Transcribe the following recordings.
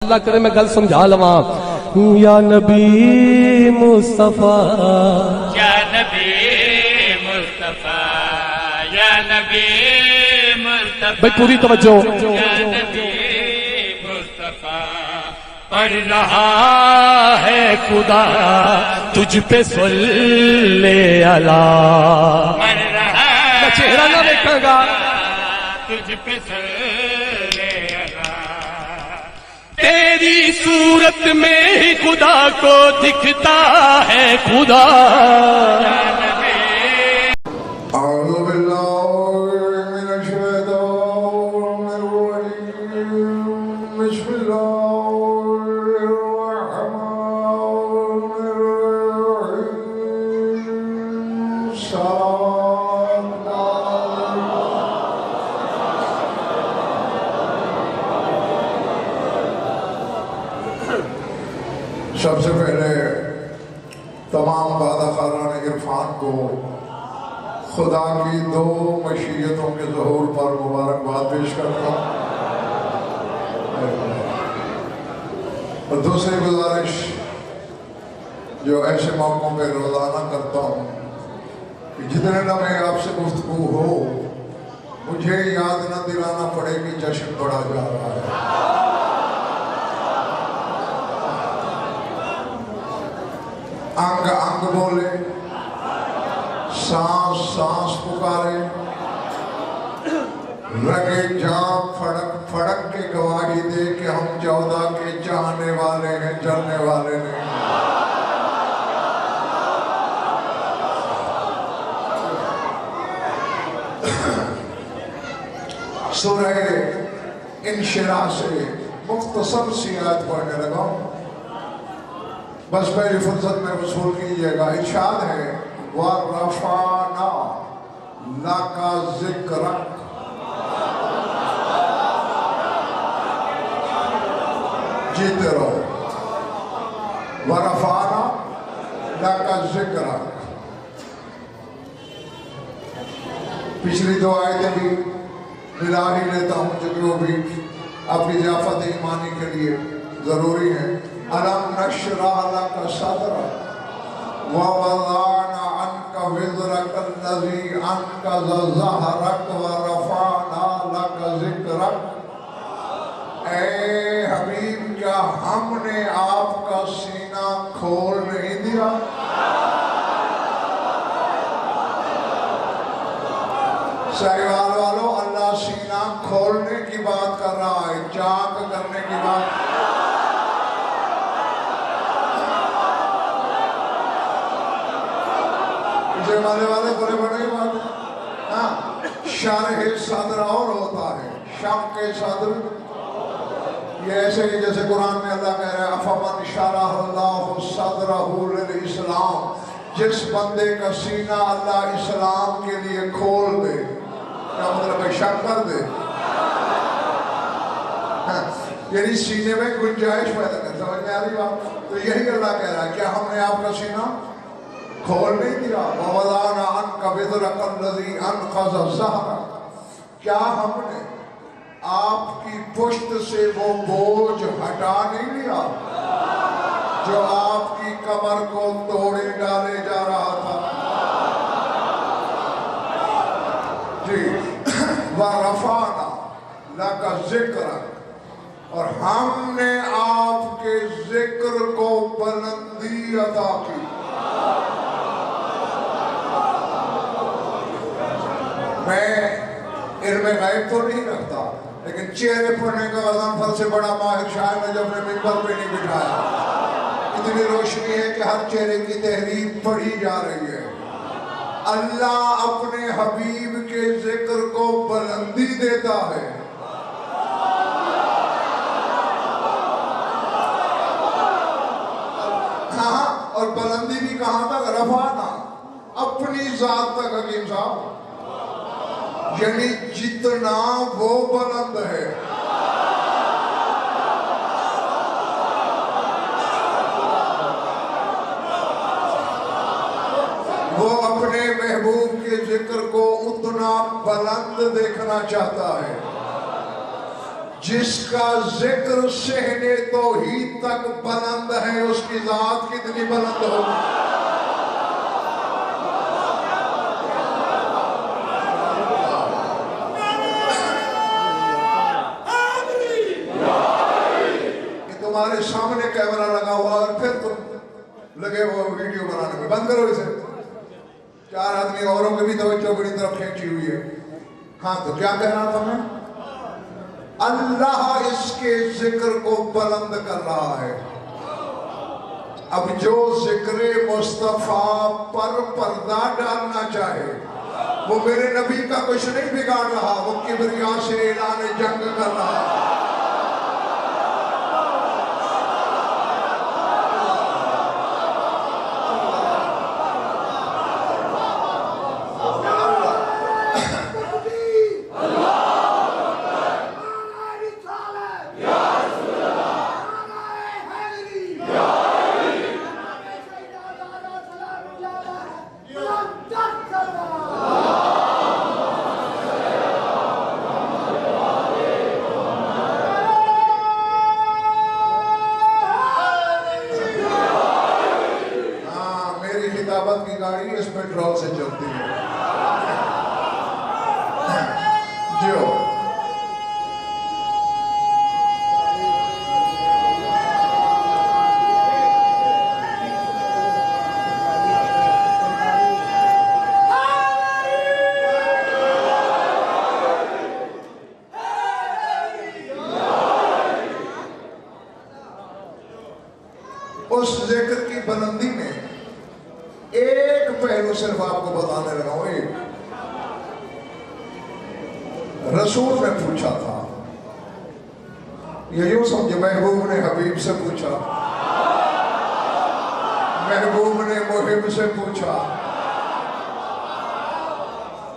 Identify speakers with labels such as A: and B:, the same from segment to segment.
A: اللہ کرے میں گل سمجھا لواں. یا نبی مصطفیٰ
B: یا نبی مصطفیٰ یا نبی مصطفیٰ
A: بھائی پوری توجہ.
B: یا نبی مصطفیٰ پڑھ رہا ہے خدا تجھ پہ صلی اللہ. پڑھ رہا
A: میں چہرہ نہ دیکھاں گا
B: تجھ پہ صلی تیری صورت میں ہی خدا کو دکھتا ہے خدا.
C: اعوذ باللہ من الشیطان الرجیم. بسم اللہ الرحمن الرحیم. سب سے پہلے تمام بادہ خاران عرفان کو خدا کی دو مشیتوں کے ظہور پر مبارکباد پیش کرتا ہوں. اور دوسری گزارش جو ایسے موقعوں پہ روزانہ کرتا ہوں کہ جتنے لمحے آپ سے گفتگو ہو مجھے یاد نہ دلانا پڑے کہ جشن بڑھا جا رہا ہے. انگ انگ بولے، سانس سانس پکارے، رگے جاں پھڑک پھڑک کے گواہی دے کہ ہم 14 کے چاہنے والے ہیں، جلنے والے نہیں. سورہ انشراح سے مختصر سی آیت پڑھنے لگا ہوں، بس میری فرصت میں وصول کیجئے گا. ارشاد ہے وَرَفَعْنَا لَكَ ذِكْرَكَ. جیتے رہو. وَرَفَعْنَا لَكَ ذِكْرَكَ. پچھلی دو آیتیں بھی ملا ہی لیتا ہوں جو بھی اپنی ضیافت ایمانی کے لیے ضروری ہے. أَلَمْ نَشْرَحْ لَكَ صَدْرَكَ وَوَضَعْنَا عَنْكَ وِزْرَكَ الَّذِي أَنْقَضَ ظَهْرَكَ وَرَفَعْنَا لَكَ ذِكْرَكَ. اے حبیب کیا ہم نے آپ کا سینہ کھول نہیں دیا؟ سہیوال والو، اللہ سینہ کھولنے کی بات کر رہا ہے، چاک کرنے کی بات. مانے والے بڑے بڑے بات ہے. شرح صدر اور ہوتا ہے، شق صدر یہ ایسے ہی جیسے قرآن میں اللہ کہہ رہا ہے افمن شرح اللہ صدرہ للاسلام. جس بندے کا سینہ اللہ اسلام کے لیے کھول دے، کیا مطلب ہے؟ شک کر دے، یعنی سینے میں گنجائش پیدا کر. سمجھ میں آ رہی بات؟ تو یہی اللہ کہہ رہا ہے کیا ہم نے آپ کا سینہ کھول نہیں دیا؟ وَوَضَعْنَا عَنْكَ وِزْرَكَ الَّذِي أَنْقَضَ ظَهْرَكَ. کیا ہم نے آپ کی پشت سے وہ بوجھ ہٹا نہیں لیا جو آپ کی کمر کو توڑے ڈالے جا رہا تھا؟ جی. وَرَفَعْنَا لَكَ ذِكْرَكَ. اور ہم نے آپ کے ذکر کو بلندی عطا کی. میں علم غیب تو نہیں رکھتا، لیکن چہرے پڑھنے کا وزن پھل سے بڑا ماہر شاعر نے جب نے منبر پہ نہیں بٹھایا. اتنی روشنی ہے کہ ہر چہرے کی تحریر پڑھی جا رہی ہے. اللہ اپنے حبیب کے ذکر کو بلندی دیتا ہے. ہاں، اور بلندی بھی کہاں تک؟ رفعنا، اپنی ذات تک. حکیم صاحب یعنی جتنا وہ بلند ہے وہ اپنے محبوب کے ذکر کو اتنا بلند دیکھنا چاہتا ہے. جس کا ذکر صحن توحید تک بلند ہے اس کی ذات کتنی بلند ہوگی؟ تمہارے سامنے کیمرہ لگا ہوا اور پھر تم لگے ہوا ویڈیو بنانے میں، بند کرو اسے. 4 آدمی اوروں کے بھی توجہ بڑی طرف کھینچی ہوئی ہے. ہاں تو کیا کہنا تھا میں؟ اللہ اس کے ذکر کو بلند کر رہا ہے. اب جو ذکر مصطفیٰ پر پردہ ڈالنا چاہے وہ میرے نبی کا کچھ نہیں بگاڑ رہا، وہ کبریا سے اعلان جنگ کر رہا ہے. کی گاڑی اس پیٹرول سے چلتی ہے. جو اس ذکر کی بلندی میں ایک پہلو صرف آپ کو بتانے لگا ہوں. ایک رسول نے پوچھا تھا، یہ یوں سمجھے محبوب نے حبیب سے پوچھا، محبوب نے محب سے پوچھا.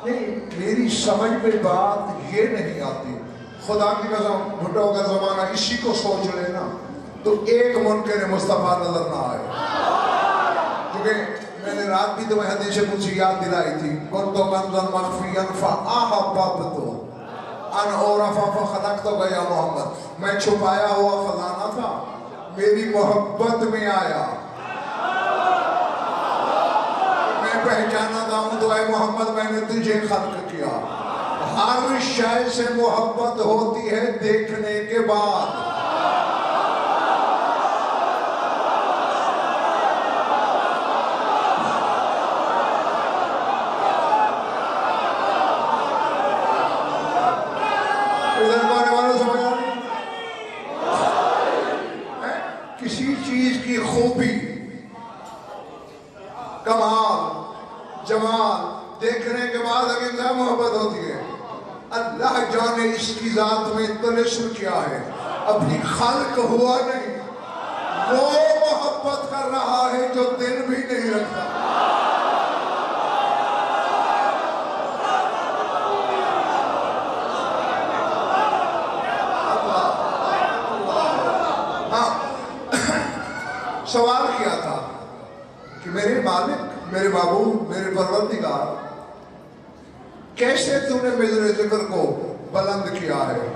C: نہیں، میری سمجھ میں بات یہ نہیں آتی. خدا کی قسم بھٹو کا زمانہ اسی کو سوچ لینا تو ایک منکر مصطفیٰ نظر نہ آئے. کیونکہ میں نے رات بھی تمہیں حدیث قدسی یاد دلائی تھی، کنتو کنزا مخفیا فاحببت ان اعرف فخلقتک یا محمد. میں چھپایا ہوا خزانہ تھا، میری محبت میں آیا، میں پہچانا تھا ہوں تو اے محمد میں نے تجھے خلق کیا. ہر شے سے محبت ہوتی ہے دیکھنے کے بعد. کسی چیز کی خوبی، کمال، جمال دیکھنے کے بعد اگر کیا محبت ہوتی ہے. اللہ جانے اس کی ذات میں تلسم کیا ہے، ابھی خلق ہوا نہیں. وہ محبت کر رہا ہے جو دل بھی نہیں رکھتا. سوال کیا تھا کہ میرے مالک، میرے معبود، میرے پروردگار، کیسے تو نے میرے ذکر کو بلند کیا ہے؟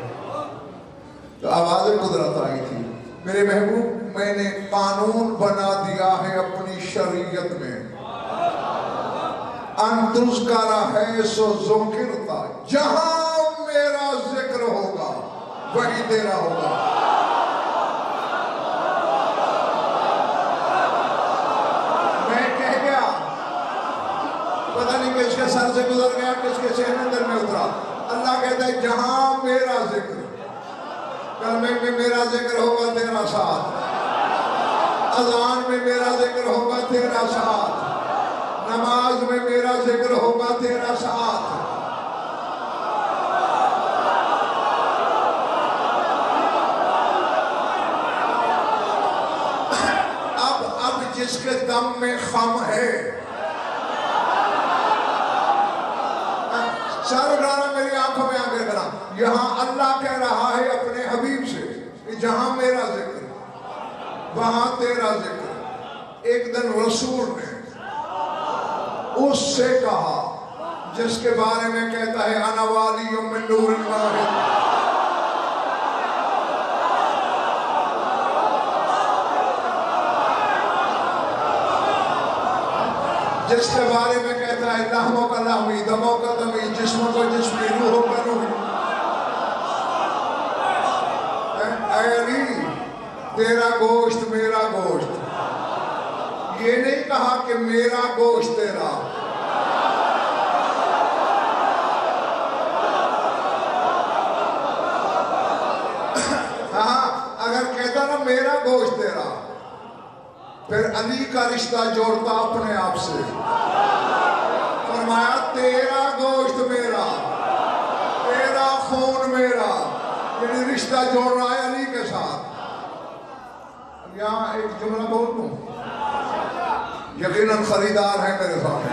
C: تو آواز قدرت آئی تھی، میرے محبوب میں نے قانون بنا دیا ہے اپنی شریعت میں، ان تذکر حیث ذکرتا، جہاں میرا ذکر ہوگا وہی تیرا ہوگا. پتہ نہیں کس کے سر سے گزر گیا، کس کے سہن اندر میں اترا. اللہ کہتا ہے جہاں میرا ذکر، کلمے میں میرا ذکر ہوگا تیرا ساتھ، اذان میں میرا ذکر ہوگا تیرا ساتھ، نماز میں میرا ذکر ہوگا تیرا ساتھ. اب جس کے دم میں خم ہے، سارا ڈرانا میری آنکھوں میں آگے کرا. یہاں اللہ کہہ رہا ہے اپنے حبیب سے کہ جہاں میرا ذکر وہاں تیرا ذکر. ایک دن رسول نے اس سے کہا جس کے بارے میں کہتا ہے انا والی من نور اللہ، جس کے بارے میں کہتا ہے لحموں کا لحمی، دموں کا دمی، جسموں کا جسمی، روحوں کا روحی. اے علی تیرا گوشت میرا گوشت، یہ نہیں کہا کہ میرا گوشت تیرا. ہاں اگر کہتا نا میرا گوشت تیرا، پھر علی کا رشتہ جوڑتا اپنے آپ سے. فرمایا تیرا گوشت میرا، تیرا خون میرا، یعنی رشتہ جوڑ رہا ہے علی کے ساتھ. یہاں ایک جملہ بول دوں، یقیناً خریدار ہے میرے ساتھ.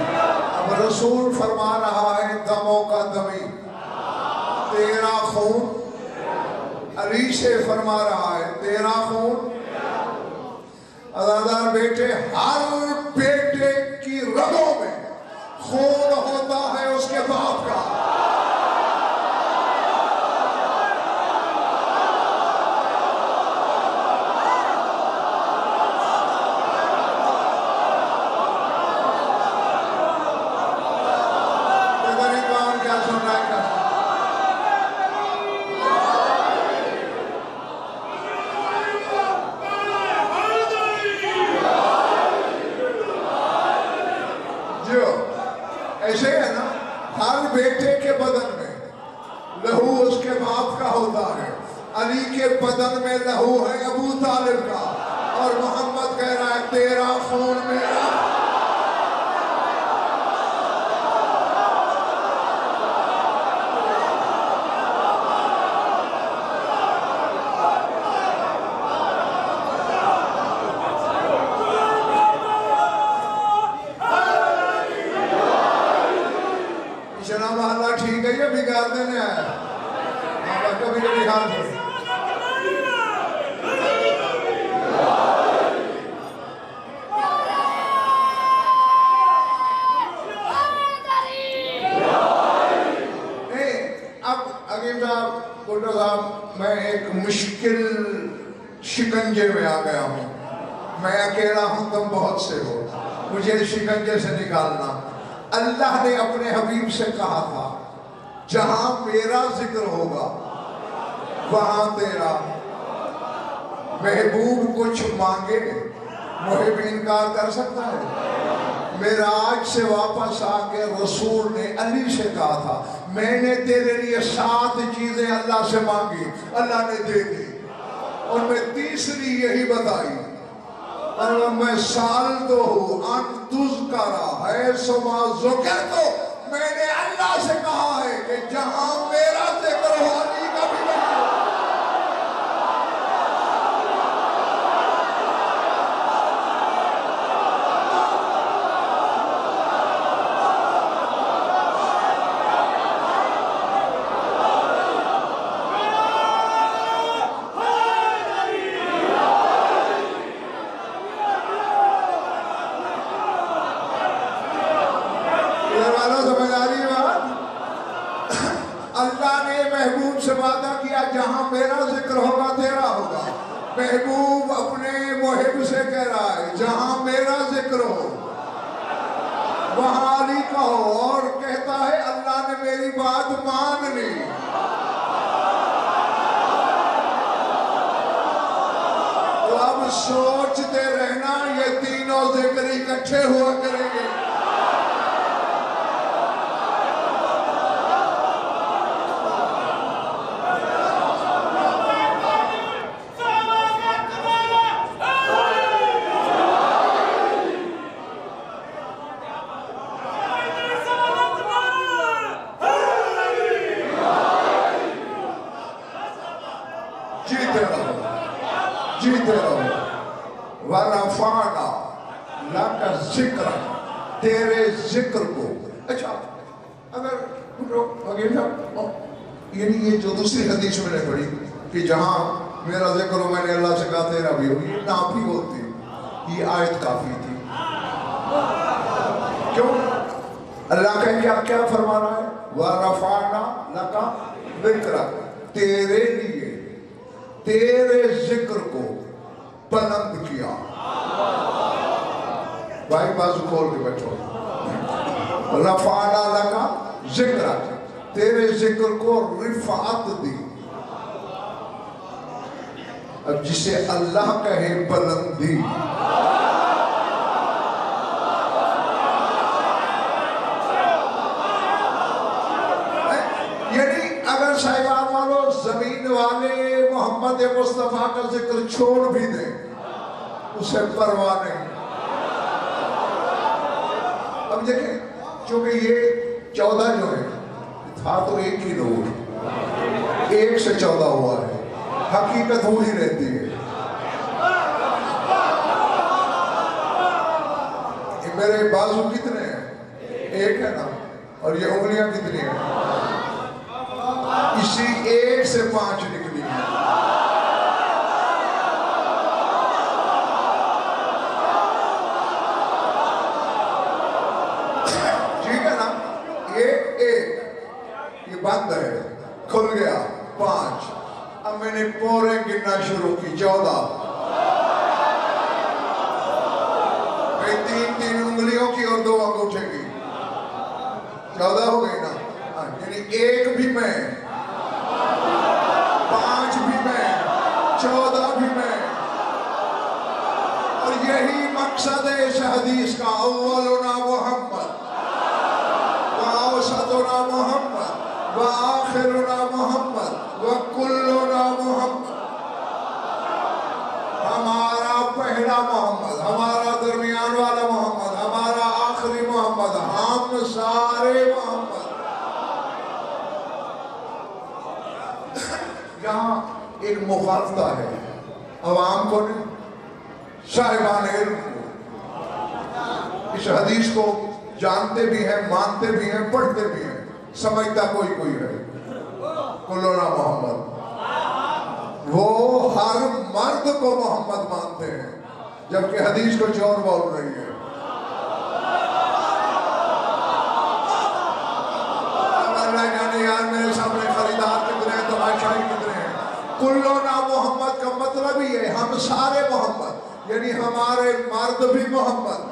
C: اب رسول فرما رہا ہے دموں کا دمی، تیرا خون. علی سے فرما رہا ہے تیرا خون. عزادار بیٹے، ہر بیٹے کی رگوں میں خون ہوتا ہے اس کے باپ کا. ایسے ہے نا، ہر بیٹے کے بدن میں لہو اس کے باپ کا ہوتا ہے. علی کے بدن میں لہو ہے ابو طالب کا، اور محمد کہہ رہا ہے تیرا خون میرا. محلہ ٹھیک ہے یہ بگاڑ دینے آیا کبھی کبھی حال ہے. نہیں اب عقیم صاحب، بھٹو صاحب، میں ایک مشکل شکنجے میں آ گیا ہوں. میں اکیلا ہوں، تم بہت سے ہو، مجھے شکنجے سے نکالنا. اللہ نے اپنے حبیب سے کہا تھا جہاں میرا ذکر ہوگا وہاں تیرا. محبوب کچھ مانگے محب انکار کر سکتا ہے؟ معراج سے واپس آ کے رسول نے علی سے کہا تھا میں نے تیرے لیے 7 چیزیں اللہ سے مانگی، اللہ نے دے دی. ان میں تیسری یہی بتائی، اور میں سال تو ہوں ان تذکرہ ہے سما ذکر. تو میں نے اللہ سے کہا ہے کہ جہاں میرا ذکر ہو علی کا بھی ذکر ہو. اللہ نے محبوب سے وعدہ کیا جہاں میرا ذکر ہوگا تیرا ہوگا. محبوب اپنے محب سے کہہ رہا ہے جہاں میرا ذکر ہو وہاں علی کا ہو، اور کہتا ہے اللہ نے میری بات مان لی. تو اب سوچتے رہنا یہ تینوں ذکر اکٹھے ہوا کریں گے. جیتے رہو. وَرَفَعْنَا لَكَ ذِكْرَكَ، تیرے ذکر کو. اچھا اگر یعنی یہ جو دوسری حدیث میں نے پڑھی کہ جہاں میرا ذکر ہو میں نے اللہ سے کہا تیرا بھی ہو، یہ نافی ہوتی، یہ آیت کافی تھی. کیوں؟ اللہ کا کیا فرما رہا ہے؟ وَرَفَعْنَا لَكَ ذِكْرَكَ، تیرے لیے تیرے ذکر کو بلند کیا. بھائی بازو کھول کے بیٹھو. رفعنا لکا ذکر، تیرے ذکر کو رفعت دی. اب جسے اللہ کہے بلندی، یعنی اگر صاحبان والو زمین والے محمد مصطفیٰ کا ذکر چھوڑ بھی دیں اسے پرواہ نہیں. اب دیکھیں چونکہ یہ 14 جو ہے تھا تو ایک ہی نور، 1 سے 14 ہوا ہے، حقیقت وہی رہتی ہے. یہ میرے بازو کتنے ہیں؟ 1 ہے نا، اور یہ انگلیاں کتنی ہیں؟ اسی 1 سے 5 نکلی ہیں. ٹھیک ہے نا؟ یہ 1 یہ بند ہے، کھل گیا 5. اب میں نے پورے گننا شروع کی 14. میں 3 انگلیوں کی اور 2 انگوٹھے کی، 14 ہو گئی نا. یعنی 1 بھی میں، 5 بھی میں، 14 بھی میں. اور یہی مقصد ہے اس حدیث کا، اولنا محمد وآوسطنا محمد وآخرنا محمد وکلنا محمد. ہمارا پہلا محمد، ہمارا درمیان والا محمد، ہمارا آخری محمد، ہم سارے محمد. یہاں ایک مخالفہ ہے، عوام کو نہیں، صاحبان علم کو. اس حدیث کو جانتے بھی ہیں، مانتے بھی ہیں، پڑھتے بھی ہیں، سمجھتا کوئی ہے. کلنا محمد، وہ ہر مرد کو محمد مانتے ہیں، جبکہ حدیث کو چور بول رہی ہے. اللہ جانے یار میرے سامنے خریدار کتنے ہیں، تماشائی کتنے ہیں. کلنا محمد کا مطلب ہی ہے ہم سارے محمد، یعنی ہمارے مرد بھی محمد.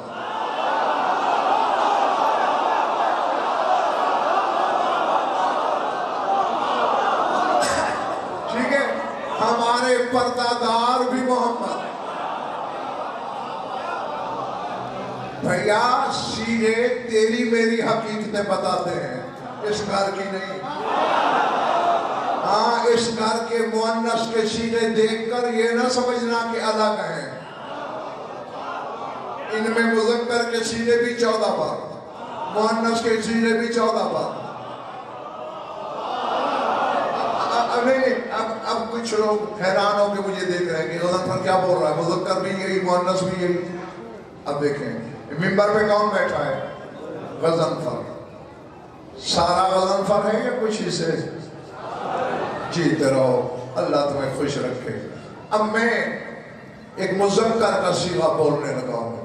C: ہمارے پردہ دار بھی محمد. بھیا سیدھے تیری میری حقیقتیں بتاتے ہیں، اس گھر کی نہیں. ہاں اس گھر کے مؤنث کے سینے دیکھ کر یہ نہ سمجھنا کہ الگ ہیں. ان میں مذکر کے سینے بھی 14 بار، مؤنث کے سینے بھی 14 بار. اب کچھ لوگ حیران ہو کے مجھے دیکھ رہے ہیں کہ غضنفر کیا بول رہا ہے، مذکر بھی یہی، مؤنث بھی یہی. اب دیکھیں منبر پہ کون بیٹھا ہے؟ غضنفر. سارا غضنفر ہے یا کچھ حصے؟ جیتے رہو، اللہ تمہیں خوش رکھے. اب میں ایک مذکر کا صیغہ بولنے لگا ہوں.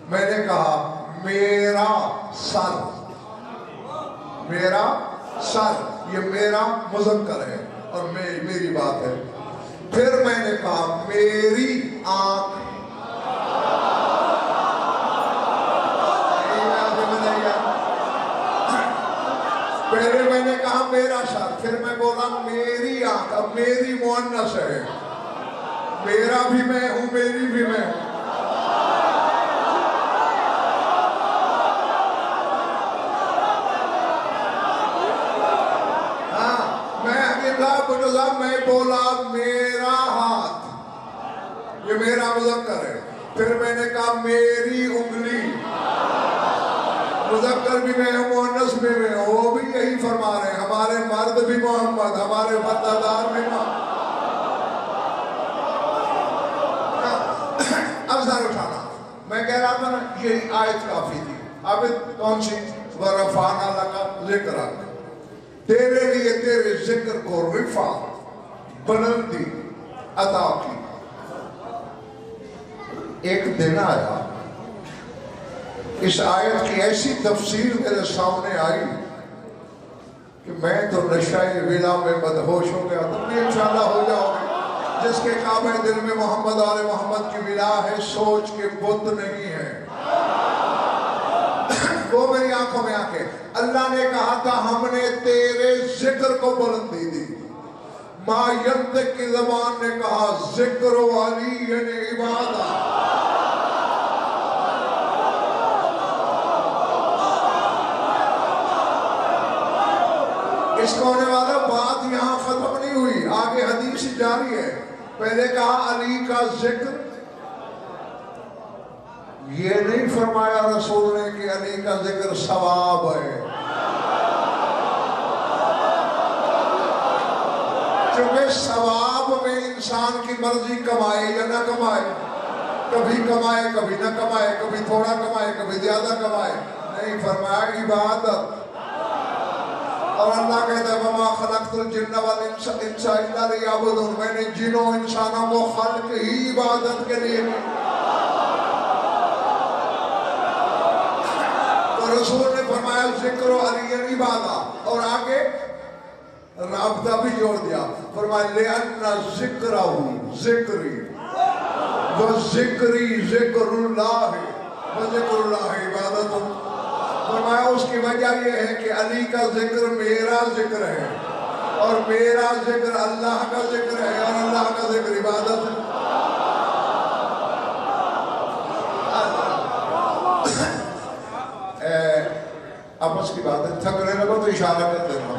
C: میں نے کہا میرا سر، میرا سر، یہ میرا مذکر ہے اور میری بات ہے. پھر میں نے کہا میری آنکھ، پہلے میں نے کہا میرا سر، پھر میں بولا میری آنکھ. اب میری مؤنث ہے، میرا بھی میں ہوں، میری بھی میں ہوں. میں بولا میرا ہاتھ، یہ میرا مذکر ہے. پھر میں نے کہا میری انگلی، مذکر بھی میں ہوں، مؤنث بھی میں ہوں. وہ بھی یہی فرما رہے ہیں، ہمارے مرد بھی محمد، ہمارے پردہ بھی محمد. اب سر اٹھانا، میں کہہ رہا تھا نا یہی آیت کافی تھی. اب کون سی؟ وَرَفَعْنَا لَكَ ذِكْرَكَ، تیرے لیے تیرے ذکر کو رفع، بلندی عطا کی. ایک دن آیا، اس آیت کی ایسی تفسیر میرے سامنے آئی کہ میں تو نشہ ولا میں بدہوش ہو گیا. تم بھی انشاءاللہ ہو جاؤ گے. جس کے کعبہ دل میں محمد آل محمد کی ولا ہے، سوچ کے بت نہیں ہے. وہ میری آنکھوں میں آنکھیں. اللہ نے کہا تھا ہم نے تیرے ذکر کو بلندی دی. ما ینطق کی زبان نے کہا ذکر علی یعنی عبادت. اس کو ہونے والا بات یہاں ختم نہیں ہوئی, آگے حدیث جاری ہے. پہلے کہا علی کا ذکر, یہ نہیں فرمایا رسول نے کہ علی کا ذکر ثواب ہے, چونکہ ثواب میں انسان کی مرضی کمائے یا نہ کمائے, کبھی کمائے کبھی نہ کمائے, کبھی تھوڑا کمائے کبھی زیادہ کمائے. نہیں فرمایا عبادت. اور اللہ کہتا ہے وَمَا خَلَقْتُ الْجِنَّ وَالْإِنسَ إِلَّا لِيَعْبُدُونِ, میں نے جنوں انسانوں کو خلق ہی عبادت کے لیے. تو رسول نے فرمایا ذکر و علی عبادت, اور آگے رابطہ بھی جوڑ دیا. فرمایا لِأَنَّ ذِكْرَهُ ذِكْرِي وَذِكْرِي ذِكْرُ اللَّهِ وَذِكْرُ اللَّهِ عبادت. فرمایا اس کی وجہ یہ ہے کہ علی کا ذکر میرا ذکر ہے, اور میرا ذکر اللہ کا ذکر ہے, اور اللہ کا ذکر عبادت ہے. آپس کی بات ہے, تھکنے لگو تو اشارہ کر دینا.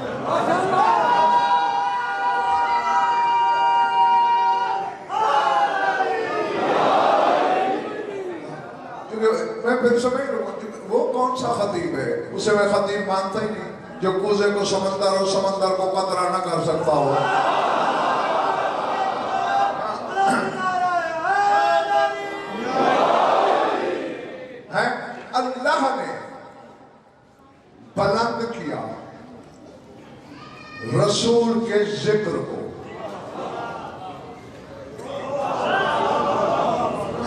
C: میں پھر سمجھ رہا ہوں وہ کون سا خطیب ہے, اسے میں خطیب مانتا ہی نہیں جو کوزے کو سمندر اور سمندر کو قطرہ نہ کر سکتا ہو. اللہ نے بلند کیا رسول کے ذکر کو.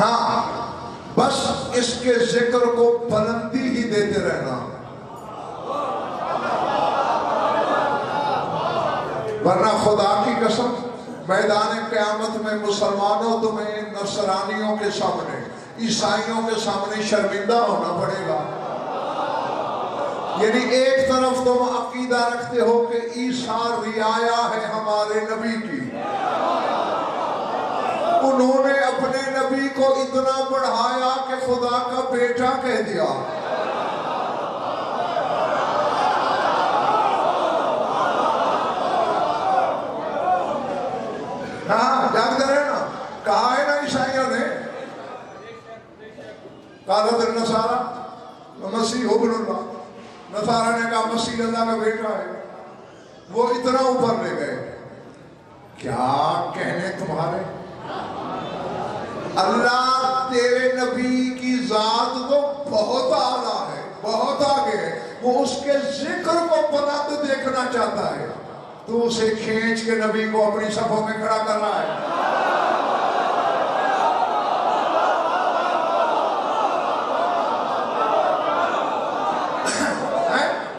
C: ہاں بس اس کے ذکر کو بلندی ہی دیتے رہنا, ورنہ خدا کی قسم میدان قیامت میں مسلمانوں تمہیں نصرانیوں کے سامنے, عیسائیوں کے سامنے شرمندہ ہونا پڑے گا. یعنی ایک طرف تم عقیدہ رکھتے ہو کہ عیسیٰ رعایا ہے ہمارے نبی کی, انہوں نے اپنے نبی کو اتنا بڑھایا کہ خدا کا بیٹا کہہ دیا. ہاں جانتے رہے نا, کہا ہے نا عیسائیوں نے, قالت النصارى مسیح ابن اللہ, نصارہ نے کہا مسیح اللہ کا بیٹا ہے. وہ اتنا اوپر لے گئے, کیا کہنے تمہارے, اللہ تیرے نبی کی ذات تو بہت اعلیٰ ہے, بہت آگے ہے, وہ اس کے ذکر کو بلند دیکھنا چاہتا ہے, تو اسے کھینچ کے نبی کو اپنی صفوں میں کھڑا کر رہا ہے.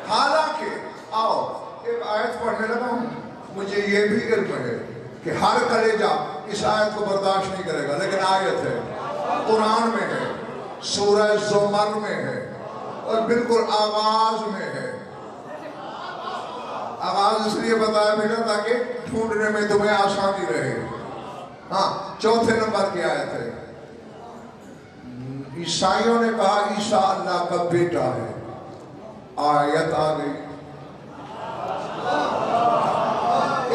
C: حالانکہ آؤ ایک آیت پڑھنے لگا ہوں, مجھے یہ بھی علم ہے کہ ہر کلیجہ اس آیت کو برداشت نہیں کرے گا, لیکن آیت ہے, قرآن میں ہے, سورہ زمر میں ہے, اور بالکل آغاز میں ہے. آغاز اس لیے بتایا بیٹا تاکہ ڈھونڈنے میں تمہیں آسانی رہے. ہاں چوتھے نمبر کی آیت ہے. عیسائیوں نے کہا عیسیٰ اللہ کا بیٹا ہے, آیت آ گئی.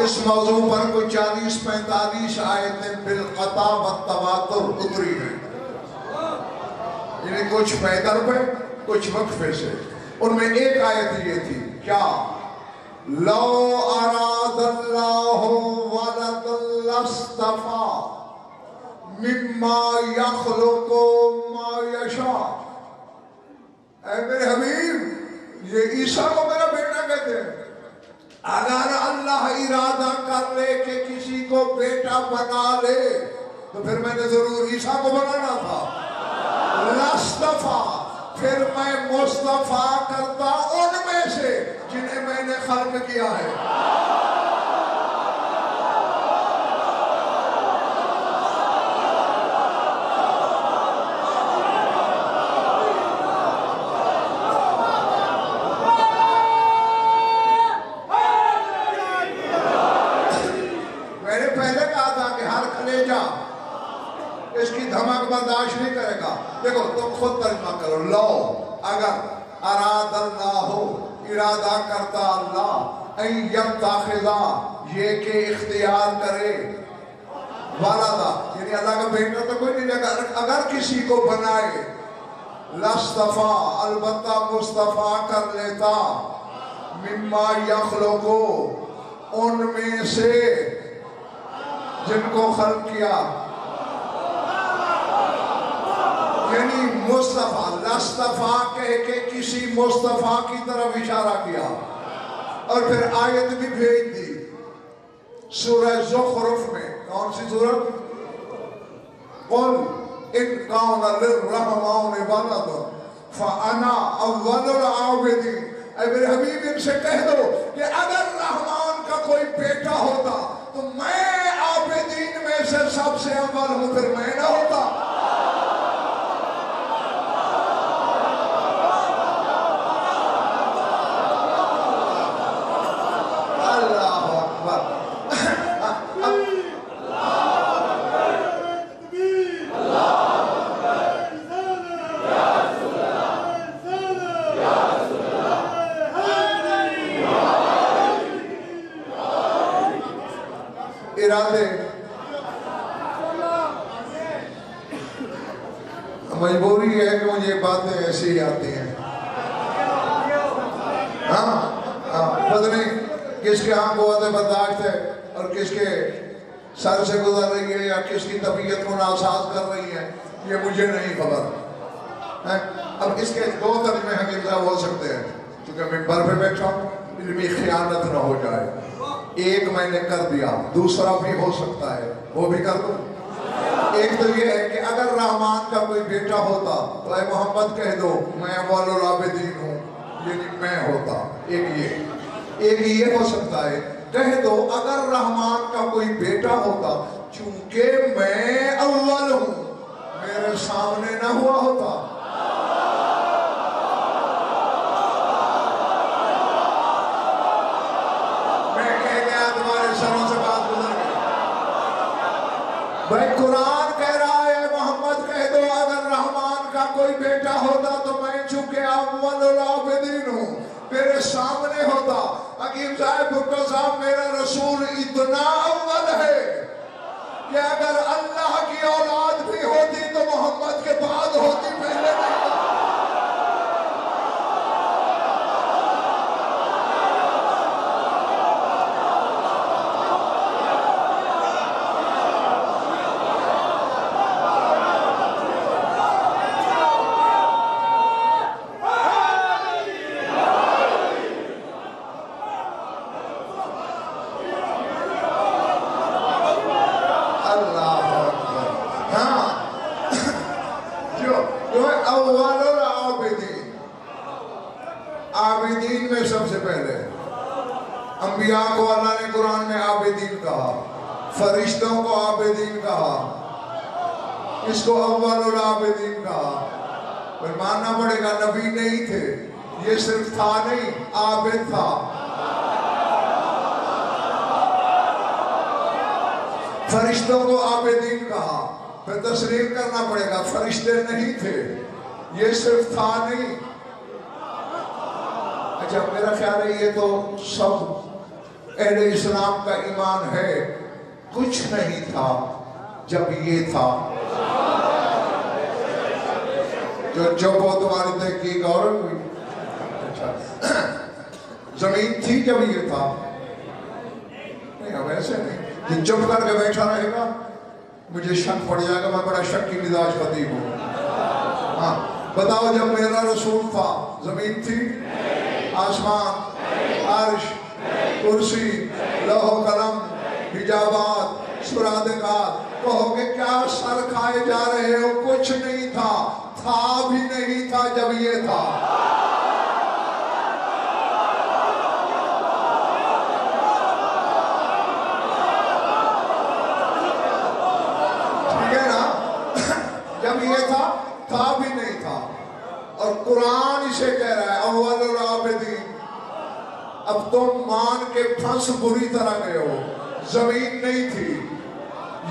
C: اس موضوع پر کوئی 40-45 آیتیں بالقطع والتواتر اتری ہیں, یعنی کچھ پیدر پہ کچھ وقفے سے. ان میں ایک آیت یہ تھی, کیا لو اراد اللہ ولد لاصطفیٰ مما یخلق ما یشاء. اے میرے حبیب, یہ عیسیٰ کو میرا بیٹا کہتے ہیں, اگر اللہ ارادہ کر لے کہ کسی کو بیٹا بنا لے تو پھر میں نے ضرور عیسیٰ کو بنانا تھا. لاصطفیٰ, پھر میں مصطفیٰ کرتا ان میں سے جنہیں میں نے خلق کیا ہے. اس کی دھمک برداشت نہیں کرے گا. دیکھو تم خود ترجمہ کرو. لو اگر اراد اللہ ارادہ کرتا اللہ ان یتخذا یہ کہ اختیار کرے والدہ یعنی اللہ کا بیٹا تو کوئی نہیں لگا اگر کسی کو بنائے لاصطفیٰ البتہ مصطفیٰ کر لیتا مما یخلقو ان میں سے جن کو خلق کیا یعنی مصطفیٰ لاصطفیٰ کہہ کے کسی مصطفیٰ کی طرف اشارہ کیا اور پھر آیت بھی بھیج دی سورہ زخرف میں. کون سی سورت؟ قل ان کان للرحمن ولد فانا اول العابدین. اے میرے حبیب ان سے کہہ دو کہ اگر رحمان کا کوئی بیٹا ہوتا تو میں عابدین میں سے سب سے اول ہوں. پھر میں نہ ہوتا؟ ارادے مجبوری ہے کہ مجھے باتیں ایسی ہی آتی ہیں. پتہ نہیں کس کے ہاں قوت برداشت ہے اور کس کے سر سے گزر رہی ہے یا کس کی طبیعت کو ناساز کر رہی ہے یہ مجھے نہیں خبر. اب اس کے دو ترجمے ہمیشہ ہو سکتے ہیں کیونکہ ممبر پہ بیٹھا ہوں علمی خیانت نہ ہو جائے. ایک میں نے کر دیا دوسرا بھی ہو سکتا ہے وہ بھی کر دوں. ایک تو یہ ہے کہ اگر رحمان کا کوئی بیٹا ہوتا تو اے محمد کہہ دو میں اول العابدین ہوں یعنی میں ہوتا. ایک یہ ہو سکتا ہے کہہ دو اگر رحمان کا کوئی بیٹا ہوتا چونکہ میں اول ہوں میرے سامنے نہ ہوا ہوتا. بھائی قرآن کہہ رہا ہے محمد کہہ دو اگر رحمان کا کوئی بیٹا ہوتا تو میں چونکہ اول العابدین ہوں میرے سامنے ہوتا. حکیم صاحب بھٹو صاحب میرا رسول اتنا اول ہے کہ اگر اللہ کی اولاد بھی ہوتی تو محمد کے بعد ہوتی پہلے نہیں. عابدین میں سب سے پہلے انبیاء کو اللہ نے قرآن میں عابدین کہا فرشتوں کو عابدین کہا اس کو اول العابدین کہا. پھر ماننا پڑے گا نبی نہیں تھے یہ صرف تھا نہیں عابد تھا. فرشتوں کو عابدین کہا پھر تسلیم کرنا پڑے گا فرشتے نہیں تھے یہ صرف تھا نہیں. اچھا میرا خیال ہے یہ تو سب اہل اسلام کا ایمان ہے کچھ نہیں تھا جب یہ تھا. جو بہت تمہاری تحقیق اور زمین تھی جب یہ تھا نہیں اب ایسے نہیں کہ چپ کر کے بیٹھا رہے گا مجھے شک پڑ جائے گا میں بڑا شک کی مزاج خطیب ہوں. ہاں بتاؤ جب میرا رسول تھا زمین تھی آسمان عرش کرسی لوح و قلم حجابات سرادقات کہو گے کیا سر کھائے جا رہے ہو کچھ نہیں تھا بھی نہیں تھا جب یہ تھا. ٹھیک ہے نا جب یہ تھا بھی نہیں تھا. اور قرآن اسے کہہ رہا ہے اول العابدین. اب تم مان کے پھنس بری طرح گئے ہو زمین نہیں تھی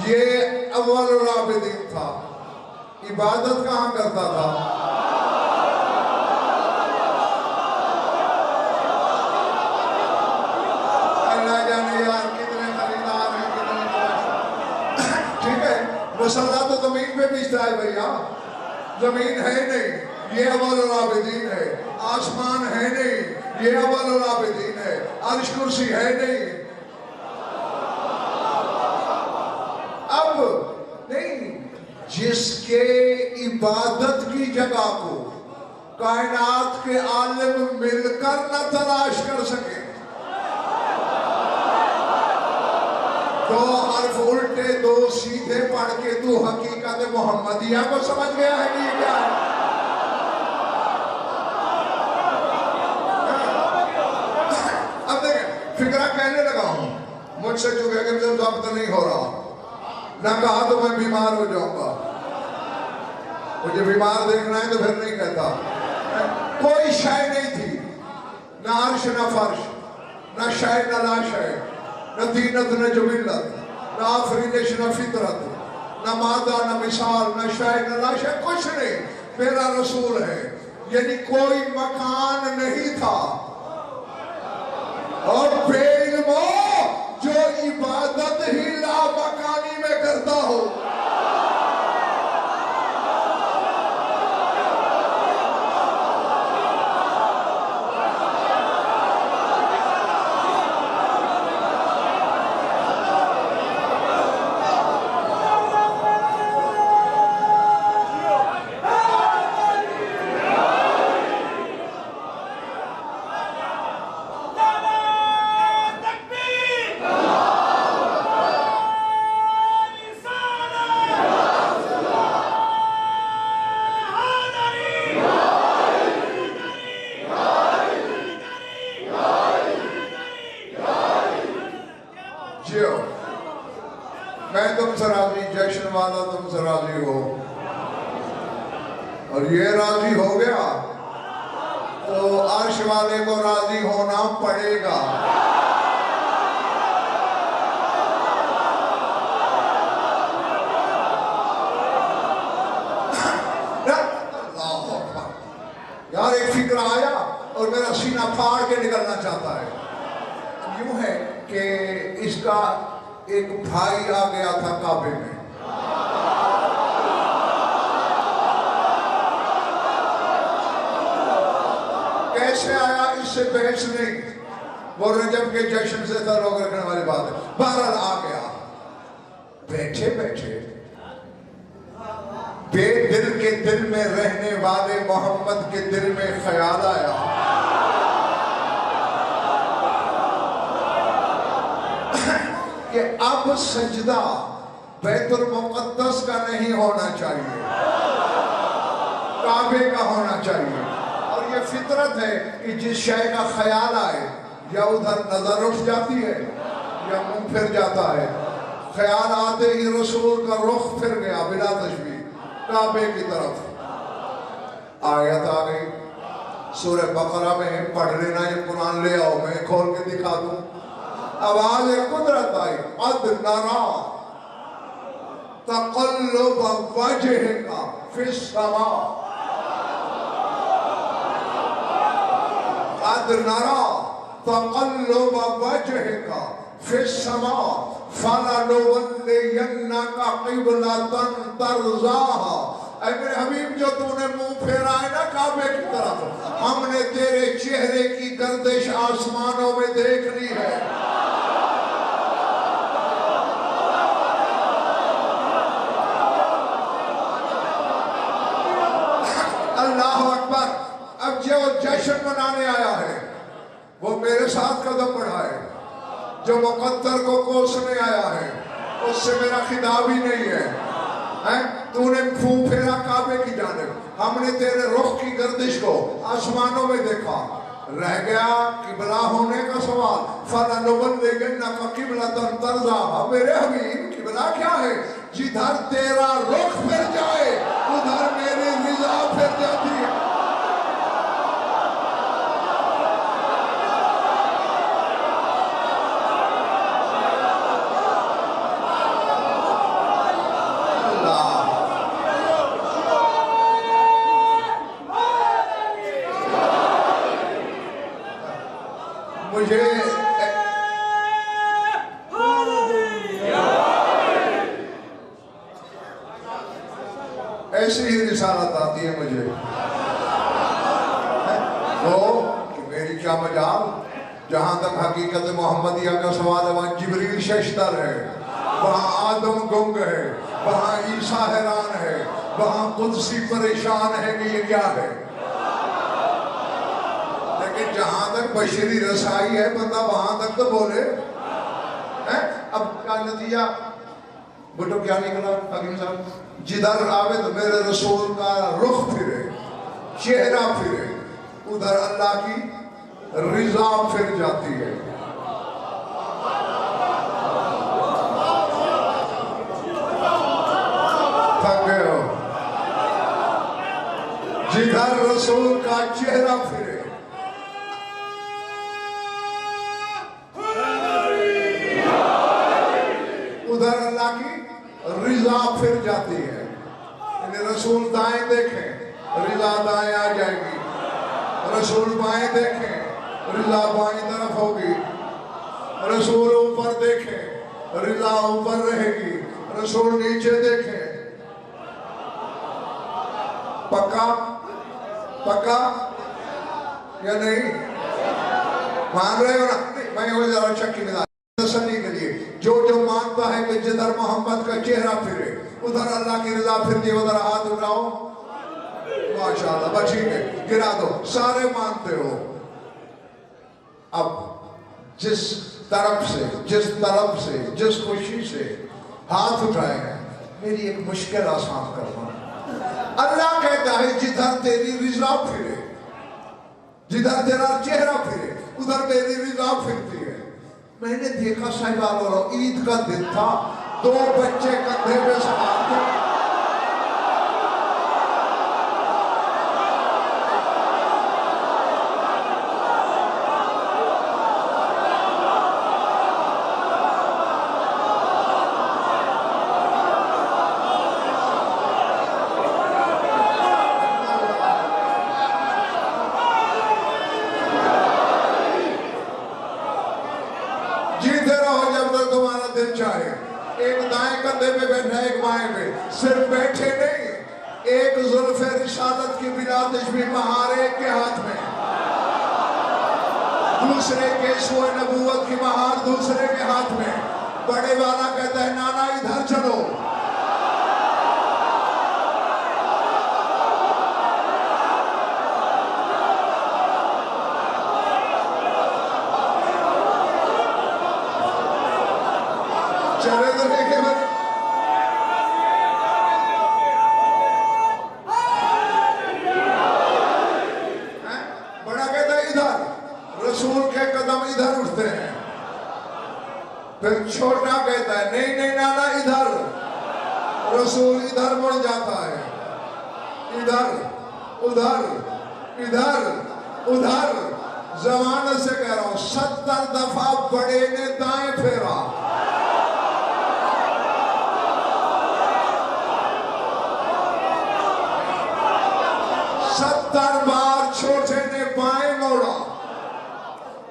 C: یہ اول العابدین تھا. عبادت کہاں کرتا تھا؟ اللہ جانے یار کتنے خریدار ہیں کتنے. ٹھیک ہے، مسلح تو زمین پہ بیچتا ہے بھیا. زمین ہے نہیں، یہ اول العابدین ہے. آسمان ہے نہیں، یہ اول العابدین ہے. عرش کرسی ہے نہیں. اب نہیں، جس کے عبادت کی جگہ کو کائنات کے عالم مل کر نہ تلاش کر سکے. دو حرف الٹے دو سیدھے پڑھ کے تو حقیقت محمدیہ کو سمجھ گیا ہے کہ یہ کیا ہے؟ اب دیکھیں، فکرہ کہنے لگا ہوں، مجھ سے چکے کہ مجھے ضبط نہیں ہو رہا. نہ کہا تو میں بیمار ہو جاؤں گا. مجھے بیمار دیکھنا ہے تو پھر نہیں کہتا. کوئی شے نہیں تھی، نہ عرش نہ فرش، نہ شے نہ لا شے، نہ دینت نہ جبلت، نہ آفرینش نہ فطرت، نہ مادہ نہ مثال، نہ شے نہ لا شے، کچھ نہیں. میرا رسول ہے. یعنی کوئی مکان نہیں تھا. اور بے علم ہو جو عبادت ہی لا مکانی میں کرتا ہو. میں تم سے راضی، جشن والا تم سے راضی ہو، اور یہ راضی ہو گیا تو عرش والے کو راضی ہونا پڑے گا. یار ایک فکر آیا اور میرا سینہ پھاڑ کے نکلنا چاہتا ہے. یوں ہے کہ اس کا ایک بھائی آ گیا تھا کعبے میں. کیسے آیا اس سے بحث نہیں، وہ رجب کے جشن سے تعلق رکھنے والی بات ہے. بہرحال آ گیا. بیٹھے بیٹھے بے دل کے دل میں رہنے والے محمد کے دل میں خیال آیا کہ اب سجدہ بیت المقدس کا نہیں ہونا چاہیے، کعبے کا ہونا چاہیے. اور یہ فطرت ہے کہ جس شے کا خیال آئے یا ادھر نظر اٹھ جاتی ہے یا منہ پھر جاتا ہے. خیال آتے ہی رسول کا رخ پھر گیا بلا تشبیہ کعبے کی طرف. آیت آ گئی سورہ بقرہ میں، پڑھ لینا یہ قرآن لے آؤ میں کھول کے دکھا دوں. آواز قدرت آئی، قد نرا تقلب وجہک فی السماء، قد نرا تقلب وجہک فی السماء فَلَنُوَلِّيَنَّكَ قِبْلَةً تَرْضَاهَا. اے میرے حبیب جو تو نے منہ پھیرا ہے نا کعبے کی طرف، ہم نے تیرے چہرے کی گردش آسمانوں میں دیکھ لی ہے. اللہ اکبر. اب جو جشن منانے آیا ہے وہ میرے ساتھ قدم بڑھائے. جو مقدر کو کوسنے آیا ہے اس سے میرا خطاب ہی نہیں ہے. تو نے پھون پھیرا کعبے کی جانب، ہم نے تیرے رخ کی گردش کو آسمانوں میں دیکھا. رہ گیا قبلہ ہونے کا سوال. فَلَنُوَلِّيَنَّكَ قِبْلَةً تَرْضَاهَا. میرے حبیب قبلہ کیا ہے؟ جدھر تیرا رخ پھر جائے ادھر میری رضا پھر جاتی ہے. مجھے ایسی ہی رسالت آتی ہے مجھے تو کہ میری کیا مجال، جہاں تک حقیقت محمدیہ کا سوال ہے وہاں جبریل ششتر ہے، وہاں آدم گنگ ہے، وہاں عیسیٰ حیران ہے، وہاں قدسی پریشان ہے کہ یہ کیا ہے۔ لیکن جہاں تک بشری رسائی ہے بندہ وہاں تک تو بولے۔ اب کیا نتیجہ بٹو کیا نکلا حکیم صاحب؟ جدھر آوے تو میرے رسول کا رخ پھرے، چہرہ پھرے، ادھر اللہ کی رضا پھر جاتی ہے۔ تھک گئے ہو؟ جدھر رسول کا چہرہ پھرے ادھر اللہ کی رضا پھر جاتی ہے۔ یعنی رسول دائیں دیکھیں رضا دائیں آ جائے گی، رسول بائیں دیکھیں رضا بائیں طرف ہوگی، رسول اوپر دیکھیں رضا اوپر رہے گی، رسول نیچے دیکھیں۔ پکا پکا یا نہیں؟ مان رہے ہو نا؟ میں وہ ذرا چکی میں تسلی کے لیے جو مانتا ہے کہ جدھر محمد کا چہرہ پھرے ادھر اللہ کی رضا پھرتی ہے، ادھر ہاتھ اٹھاؤ۔ ماشاءاللہ بچی میں گرا دو، سارے مانتے ہو۔ اب جس طرف سے جس خوشی سے ہاتھ اٹھائے ہیں میری ایک مشکل آسان کرنا۔ اللہ کہتا ہے جدھر تیری رضا پھرے، جدھر تیرا چہرہ پھرے ادھر میری رضا پھرتی ہے۔ میں نے دیکھا صاحبہ عید کا دن تھا، 2 بچے کندھے پہ سوار تھے، ایک دائیں کندھے پہ بیٹھا ایک بائیں پہ، صرف بیٹھے نہیں، ایک زلف رسالت کی بلا تشبیہ مہار ایک کے ہاتھ میں، دوسرے کے سوئے نبوت کی مہار دوسرے کے ہاتھ میں۔ بڑے والا کہتا ہے نانا ادھر چلو، چلے تو دیکھے بڑا کہتا ہے ادھر، رسول کے قدم ادھر اٹھتے ہیں۔ پھر چھوٹا کہتا ہے نہیں نہیں نانا ادھر، رسول ادھر مڑ جاتا ہے، ادھر ادھر ادھر ادھر۔ زمانے سے کہہ رہا ہوں 70 دفعہ بڑے نے دائیں پھیرا، 70 بار چھوٹے نے بائیں موڑا،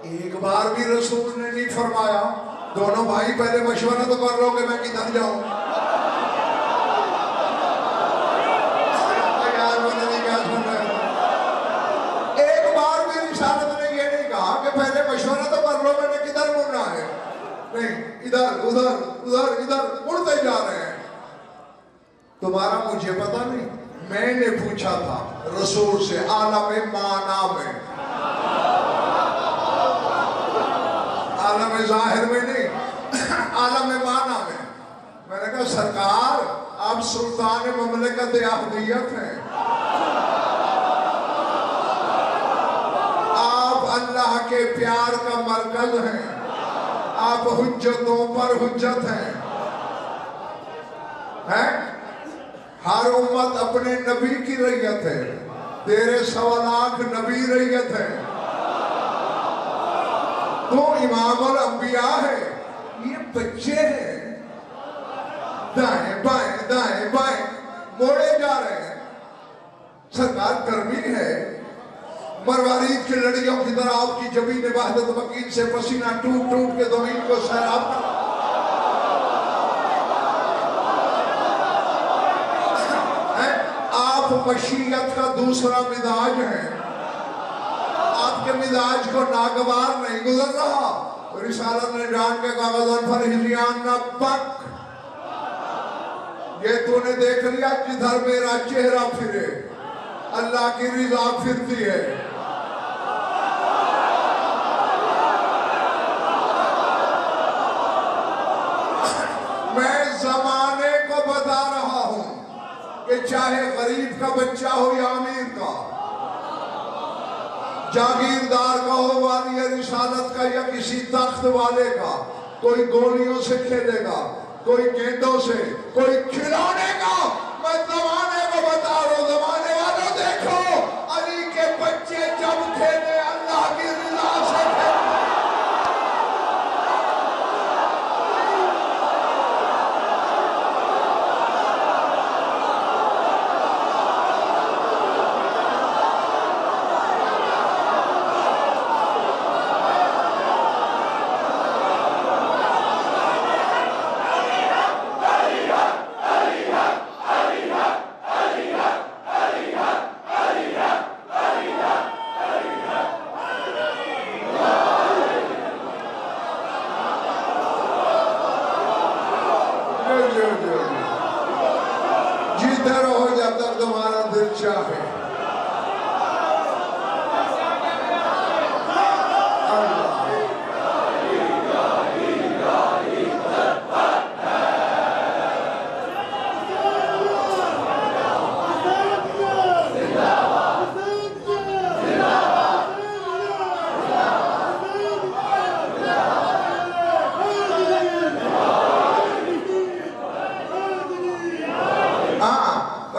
C: ایک بار بھی رسول نے نہیں فرمایا دونوں بھائی پہلے مشورہ تو کر لو کہ میں کدھر جاؤں۔ ایک بار بھی رسالت نے یہ نہیں کہا کہ پہلے مشورہ تو کر لو میں نے کدھر مڑنا ہے، نہیں ادھر ادھر ادھر ادھر مڑتے جا رہے ہیں۔ تمہارا مجھے پتا نہیں، میں نے پوچھا تھا رسول سے عالم معنی میں، عالم ظاہر میں نہیں، عالم معنی میں۔ میں نے کہا سرکار آپ سلطان مملکت احمدیت ہیں، آپ اللہ کے پیار کا مرکز ہیں، آپ حجتوں پر حجت ہیں۔ ہر امت اپنے نبی کی رعیت ہے، تیرے 1.25 لاکھ نبی رعیت ہے، تو امام الانبیاء ہے، یہ بچے ہیں، دائیں بائیں موڑے جا رہے ہیں۔ سرکار گرمی ہے، مروارید کی لڑیوں کی طرح آپ کی جبین وحدت مکین سے پسینہ ٹوٹ ٹوٹ کے زمین کو سیراب کر آپ مشیت کا دوسرا مزاج ہیں. آپ کے مزاج کو ناگوار نہیں گزر رہا. رسالت نے جان کے کاغذوں پر ہجیان نہ پک. یہ تو نے دیکھ لیا جدھر میرا چہرہ پھرے اللہ کی رضا پھرتی ہے. میں زمانے کو بتا رہا ہوں کہ چاہے غریب کا بچہ ہو یا امیر کا، جاگیردار کا ہو، والی رسالت کا یا کسی تخت والے کا، کوئی گولیوں سے کھیلے گا، کوئی گیندوں سے، کوئی کھلانے کا. میں زمانے کو بتا رہا ہوں. زمانے والوں دیکھو علی کے بچے جب کھیلے اللہ کی رضا سے کھیلے. جیتے رہو جب تک تمہارا دل چاہے.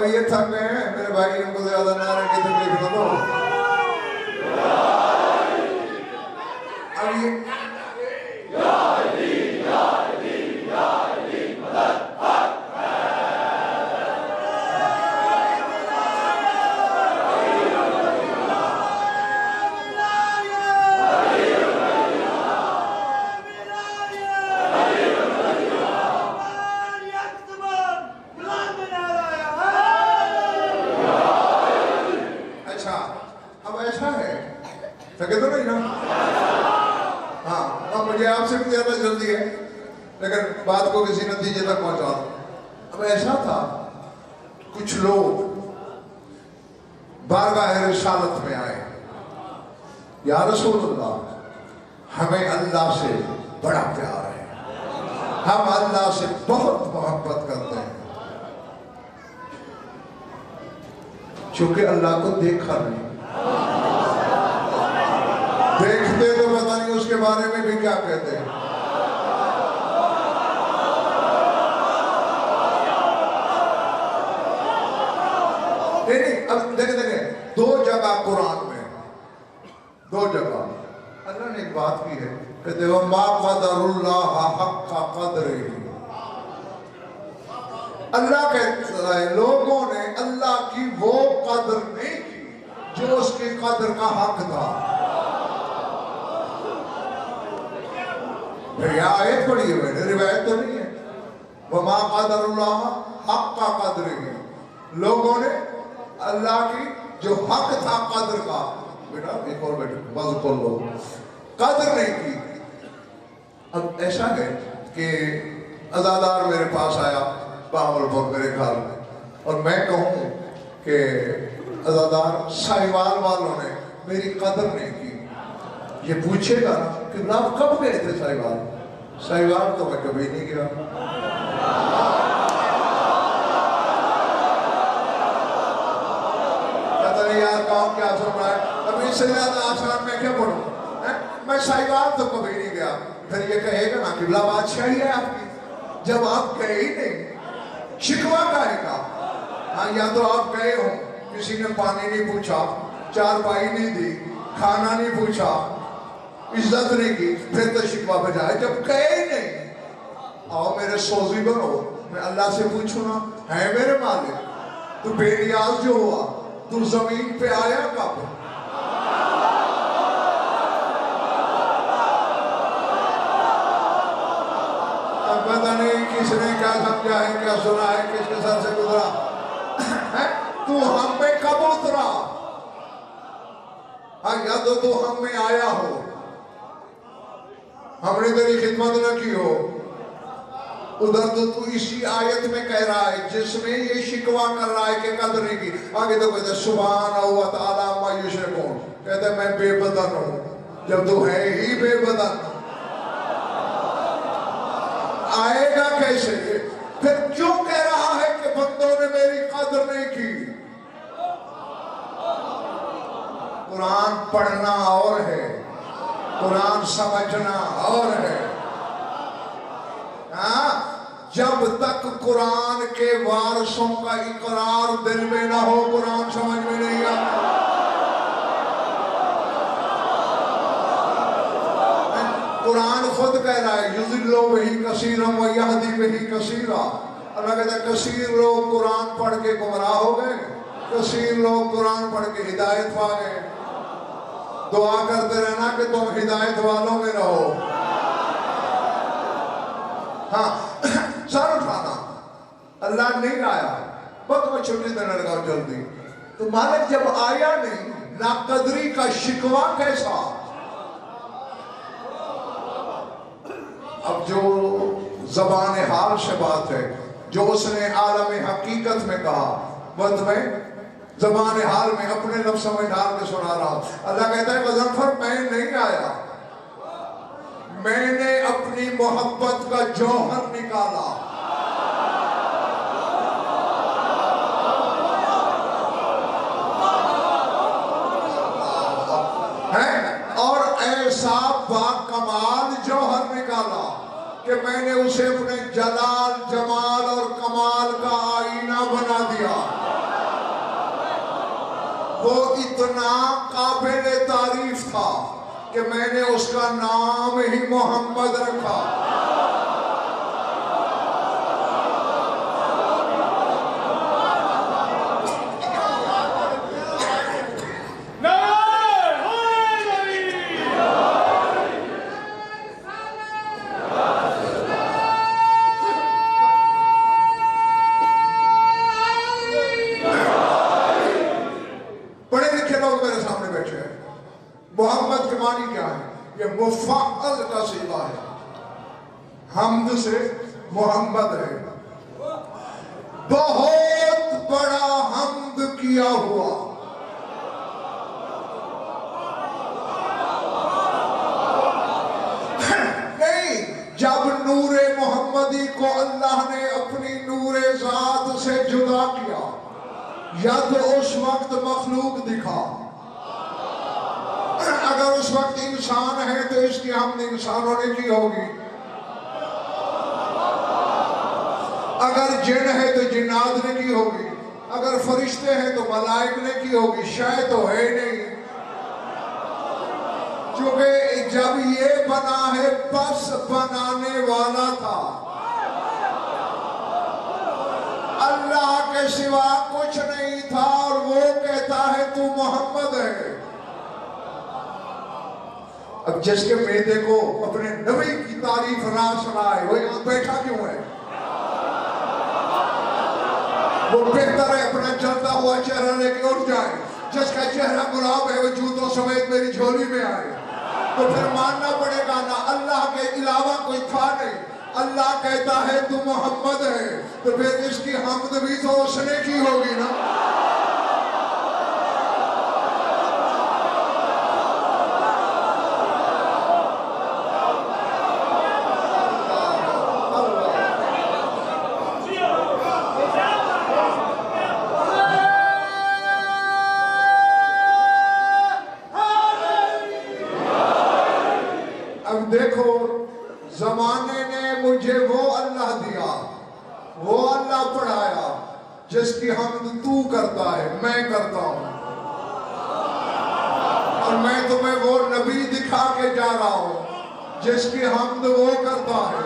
C: یہ تھک گئے ہیں میرے بھائی، ان کو زیادہ نعرے کی تکلیف نہ دو. اب یہ تھکے تو نہیں نا؟ ہاں اب مجھے آپ سے بھی زیادہ جلدی ہے لیکن بات کو کسی نتیجے تک پہنچا دوں. اب ایسا تھا کچھ لوگ بارگاہ رسالت میں آئے. یا رسول اللہ، ہمیں اللہ سے بڑا پیار ہے، ہم اللہ سے بہت محبت کرتے ہیں. چونکہ اللہ کو دیکھا نہیں، دیکھتے تو پتہ نہیں اس کے بارے میں بھی کیا کہتے ہیں. نہیں اب دیکھیں دو جگہ قرآن میں، دو جگہ اللہ نے ایک بات کی ہے، کہتے ہیں مَا قَدَرُ اللَّهَ حَقَّ قَدْرِهِ. اللہ کہتا ہے لوگوں نے اللہ کی وہ قدر نہیں کی جو اس کی قدر کا حق تھا. یہ آیت پڑھی ہے میں نے، روایت تو نہیں ہے. وَمَا قَدَرُ اللَّهَ حَقَّ قَدْرِهِ. لوگوں نے اللہ کی جو حق تھا قدر کا، بیٹا ایک اور بیٹا بازو کھول لو، قدر نہیں کی. اب ایسا ہے کہ عزادار میرے پاس آیا باول پور میرے گھر میں، اور میں کہوں کہ عزادار سائیوال والوں نے میری قدر نہیں کی. یہ پوچھے گا کہ آپ کب گئے تھے سائیوال؟ سائیوال تو میں کبھی نہیں گیا. پتہ نہیں یار کام کیا سن رہا ہے. اب اس سے زیادہ آسان میں کیا پڑھوں؟ میں سائیوال تو کبھی نہیں گیا. پھر یہ کہے گا نا قبلہ بادشاہی ہے آپ کی، جب آپ گئے ہی نہیں شکوہ کہے گا. ہاں یا تو آپ گئے ہوں، کسی نے پانی نہیں پوچھا، چارپائی نہیں دی، کھانا نہیں پوچھا، عزت نہیں کی، پھر تو شکوہ بجائے. جب گئے ہی نہیں، آؤ میرے سوزی بنو، میں اللہ سے پوچھوں نا، ہے میرے مالک تو بے نیاز جو ہوا تو زمین پہ آیا کب؟ سمجھا ہے کیا سنا ہے کس کے سر سے گزرا تو ہم میں کب اترا ہاں یا تو ہم میں آیا ہو ہم نے تیری خدمت نہ کی ہو ادھر تو اسی آیت میں کہہ رہا ہے جس میں یہ شکوہ کر رہا ہے کہ قدر نہیں کی آگے تو کہتے سبحانہ و تعالی عما یشرکون کہتے میں بے بدن ہوں جب تو ہے ہی بے بدن آئے گا کیسے پھر کیوں کہہ رہا ہے کہ بندوں نے میری قدر نہیں کی قرآن پڑھنا اور ہے قرآن سمجھنا اور ہے جب تک قرآن کے وارثوں کا اقرار دل میں نہ ہو قرآن سمجھ میں نہیں آتا قرآن خود کہہ رہا ہے یضل بہ کثیرا و یہدی بہ کثیرا اللہ کہتا ہے کثیر لوگ قرآن پڑھ کے گمراہ ہو گئے کثیر لوگ قرآن پڑھ کے ہدایت پا گئے دعا کرتے رہنا کہ تم ہدایت والوں میں رہو ہاں سر اٹھانا اللہ نہیں آیا بس میں چھٹی دینے لگا جلدی تو مالک جب آیا نہیں ناقدری کا شکوہ کیسا اب جو زبان حال سے بات ہے جو اس نے عالم حقیقت میں کہا بس میں زبان حال میں اپنے لفظ میں ڈال کے سنا رہا ہوں اللہ کہتا ہے غضنفر میں نہیں آیا میں نے اپنی محبت کا جوہر نکالا اور ایسا باکمال جوہر نکالا کہ میں نے اسے اپنے جلال جمال اور کمال کا آئینہ بنا دیا وہ اتنا قابل تعریف تھا کہ میں نے اس کا نام ہی محمد رکھا محمد کے معنی کیا ہے یہ مفعل کا صیغہ ہے حمد سے محمد ہے بہت بڑا حمد کیا ہوا نہیں جب نور محمدی کو اللہ نے اپنی نور ذات سے جدا کیا یا تو اس وقت مخلوق دکھا اگر اس وقت انسان ہے تو اس کی حمد انسانوں نے کی ہوگی اگر جن ہے تو جنات نے کی ہوگی اگر فرشتے ہیں تو ملائک نے کی ہوگی شاید تو ہے نہیں چونکہ جب یہ بنا ہے بس بنانے والا تھا اللہ کے سوا کچھ نہیں تھا اور وہ کہتا ہے تو محمد ہے اب جس کے میدے کو اپنے نبی کی تعریف نہ سنائے وہ یہاں بیٹھا کیوں ہے وہ بہتر ہے اپنا چلتا ہوا چہرہ لے کے اٹھ جائے جس کا چہرہ گلاب ہے وہ جوتوں سمیت میری جھولی میں آئے تو پھر ماننا پڑے گا نہ اللہ کے علاوہ کوئی تھا نہیں اللہ کہتا ہے تو محمد ہے تو پھر اس کی حمد بھی تو اس نے کی ہوگی نا دیکھو زمانے نے مجھے وہ اللہ دیا وہ اللہ پڑھایا جس کی حمد تو کرتا ہے میں کرتا ہوں اور میں تمہیں وہ نبی دکھا کے جا رہا ہوں جس کی حمد وہ کرتا ہے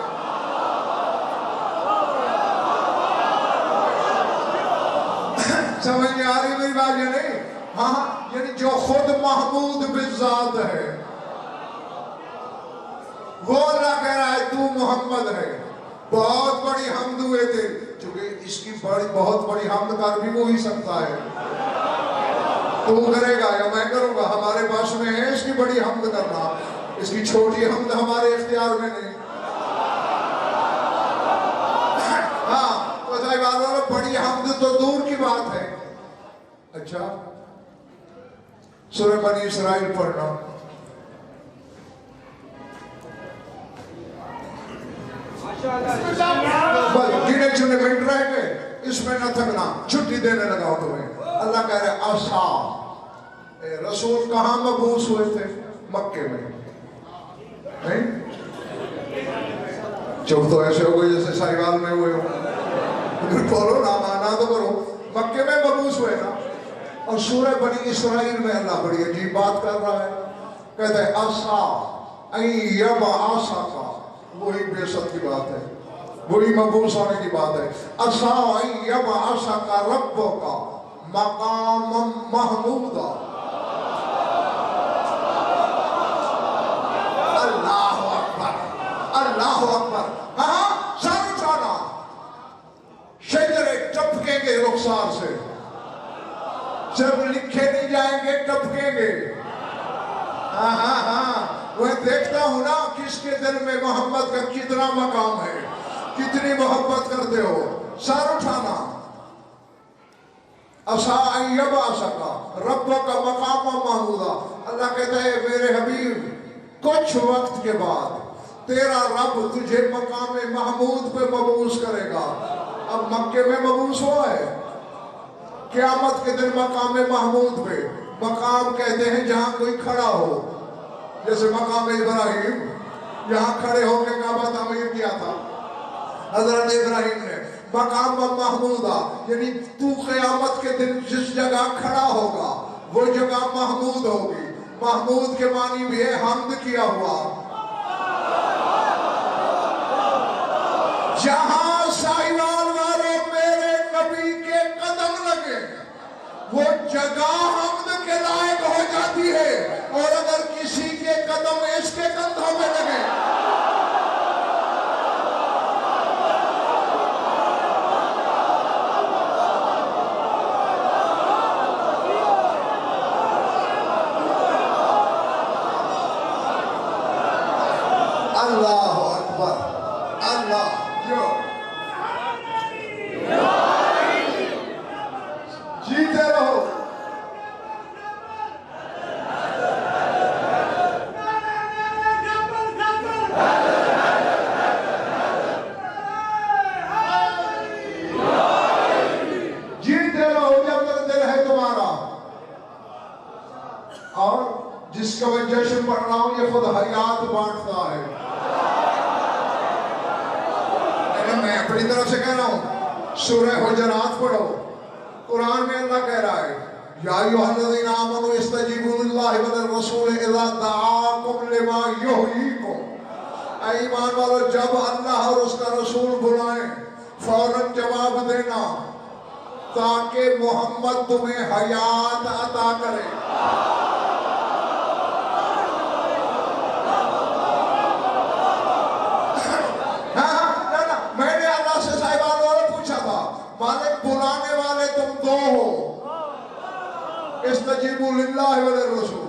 C: سمجھ میں آ رہی میری بات یہ نہیں ہاں یعنی جو خود محمود بالذات ہے وہ اللہ کہہ رہا ہے تو محمد ہے بہت بڑی حمد ہوئے تھے، چونکہ اس کی بہت بڑی حمد کر بھی وہی سکتا ہے. تو کرے گا یا میں کروں گا؟ ہمارے پاس میں ہے اس کی بڑی حمد کرنا، اس کی چھوٹی حمد ہمارے اختیار میں نہیں. ہاں بڑی حمد تو دور کی بات ہے. اچھا سورہ بنی اسرائیل پڑھنا. بس گنے چنے منٹ رہ گئے، اس میں نہ تھکنا، چھٹی دینے لگا تمہیں. اللہ کہہ رہے اصحاب، رسول کہاں مبعوث ہوئے تھے؟ مکے میں. نہیں چپ تو ایسے ہو گئے جیسے ساہیوال میں ہوئے ہو. بولو نا، مانا تو کرو. مکے میں مبعوث ہوئے نا. اور سورہ بنی اسرائیل میں اللہ بڑی عجیب بات کر رہا ہے. کہتا ہے اصحاب این یبعثک، وہی بے ست کی بات ہے، وہی مبعوث ہونے کی بات ہے. اصحاب این یبعثک ربک مقاما محمودا. اللہ اکبر، اللہ اکبر. ہاں سر اٹھانا، شجرے ٹپکیں گے رخسار سے، صرف لکھے نہیں جائیں گے، ٹپکیں گے. ہاں ہاں ہاں وہ دیکھتا ہوں نا کس کے دل میں محمد کا کتنا مقام ہے، کتنی محبت کرتے ہو. سر اٹھانا. عَسَىٰ أَن يَبْعَثَكَ رَبُّكَ مَقَامًا مَحْمُودًا. اللہ کہتا ہے میرے حبیب کچھ وقت کے بعد تیرا رب تجھے مقام محمود پہ مبعوث کرے گا. اب مکے میں مبعوث ہوا ہے، قیامت کے دن مقام محمود پہ. مقام کہتے ہیں جہاں کوئی کھڑا ہو، جیسے مقام ابراہیم، یہاں کھڑے ہو کے کعبہ تعمیر کیا تھا حضرت ابراہیم نے. مقام محمودہ یعنی تو قیامت کے دن جس جگہ کھڑا ہوگا وہ جگہ محمود ہوگی. محمود کے معنی بھی ہے حمد کیا ہوا. جہاں ساہیوال والوں میرے نبی کے قدم لگے وہ جگہ حمد کے لائق ہو جاتی ہے، اور اگر کسی کے قدم اس کے کندھوں میں لگے اللہ اکبر. اللہ جیتے رہو. جیتے رہو جب تک دل ہے تمہارا. اور جس کا میں جشن پڑھ رہا ہوں یہ خود حیات بانٹتا ہے. میں اپنی طرف سے کہہ رہا ہوں. سورہ حجرات پڑھو. قرآن میں اللہ کہہ رہا ہے یا ایھا الذین آمنوا استجیبوا للہ وللرسول اذا دعاکم لما یحییکم. اے ایمان والو جب اللہ اور اس کا رسول بلائیں فوراً جواب دینا تاکہ محمد تمہیں حیات عطا کرے. مالک بلانے والے تم دو ہو، استجیبوا للہ وللرسول.